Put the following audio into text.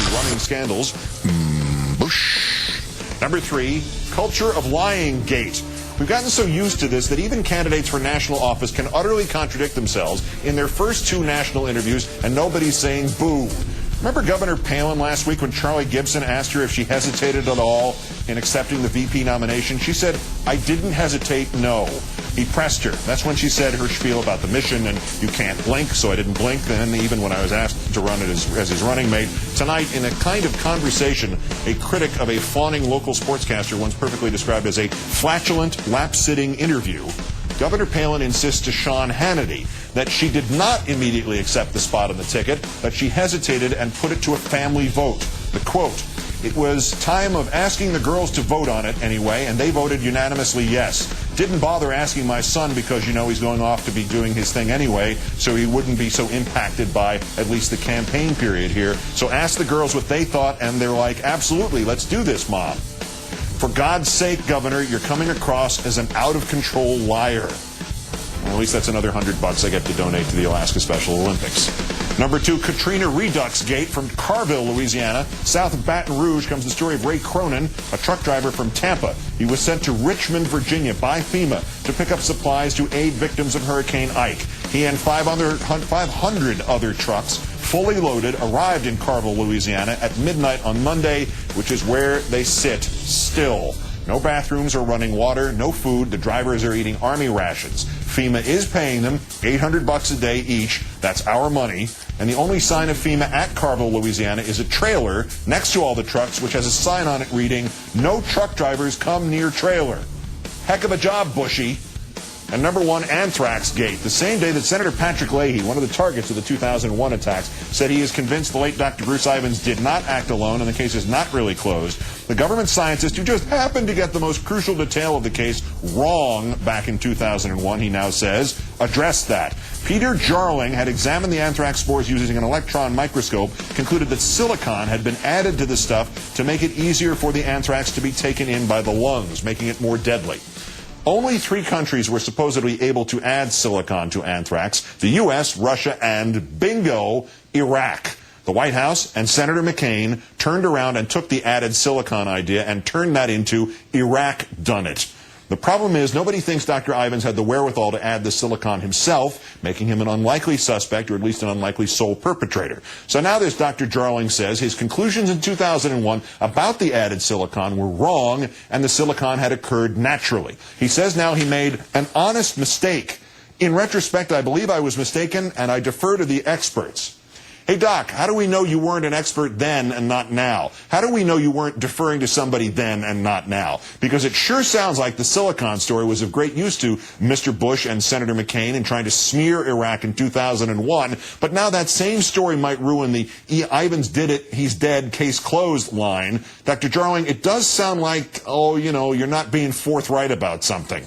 running scandals. Bush. Number 3, culture of lying gate. We've gotten so used to this that even candidates for national office can utterly contradict themselves in their first 2 national interviews, and nobody's saying boo. Remember Governor Palin last week when Charlie Gibson asked her if she hesitated at all in accepting the VP nomination? She said, "I didn't hesitate, no." He pressed her. That's when she said her spiel about the mission and you can't blink, so I didn't blink then, even when I was asked to run it as his running mate. Tonight, in a kind of conversation, a critic of a fawning local sportscaster once perfectly described as a flatulent, lap-sitting interview, Governor Palin insists to Sean Hannity that she did not immediately accept the spot on the ticket, but she hesitated and put it to a family vote. The quote, "It was time of asking the girls to vote on it anyway, and they voted unanimously yes. Didn't bother asking my son because, he's going off to be doing his thing anyway, so he wouldn't be so impacted by at least the campaign period here. So asked the girls what they thought, and they're like, absolutely, let's do this, Mom." For God's sake, Governor, you're coming across as an out-of-control liar. Well, at least that's another $100 I get to donate to the Alaska Special Olympics. Number 2, Katrina Redux-Gate from Carville, Louisiana. South of Baton Rouge comes the story of Ray Cronin, a truck driver from Tampa. He was sent to Richmond, Virginia by FEMA to pick up supplies to aid victims of Hurricane Ike. He and 500 other trucks, fully loaded, arrived in Carville, Louisiana at midnight on Monday, which is where they sit still. No bathrooms or running water, no food. The drivers are eating Army rations. FEMA is paying them $800 a day each. That's our money. And the only sign of FEMA at Carville, Louisiana is a trailer next to all the trucks, which has a sign on it reading, "No truck drivers come near trailer." Heck of a job, Bushy. And number 1, Anthrax-Gate. The same day that Senator Patrick Leahy, one of the targets of the 2001 attacks, said he is convinced the late Dr. Bruce Ivins did not act alone and the case is not really closed, the government scientist who just happened to get the most crucial detail of the case wrong back in 2001, he now says, addressed that. Peter Jarling had examined the anthrax spores using an electron microscope, concluded that silicon had been added to the stuff to make it easier for the anthrax to be taken in by the lungs, making it more deadly. Only 3 countries were supposedly able to add silicon to anthrax: the U.S., Russia, and, bingo, Iraq. The White House and Senator McCain turned around and took the added silicon idea and turned that into Iraq done it. The problem is nobody thinks Dr. Ivins had the wherewithal to add the silicon himself, making him an unlikely suspect, or at least an unlikely sole perpetrator. So now this Dr. Jarling says his conclusions in 2001 about the added silicon were wrong and the silicon had occurred naturally. He says now he made an honest mistake. In retrospect, I believe I was mistaken and I defer to the experts. Hey, Doc, how do we know you weren't an expert then and not now? How do we know you weren't deferring to somebody then and not now? Because it sure sounds like the silicon story was of great use to Mr. Bush and Senator McCain in trying to smear Iraq in 2001, but now that same story might ruin the Ivins did it, he's dead, case closed line. Dr. Jarling, it does sound like, you're not being forthright about something.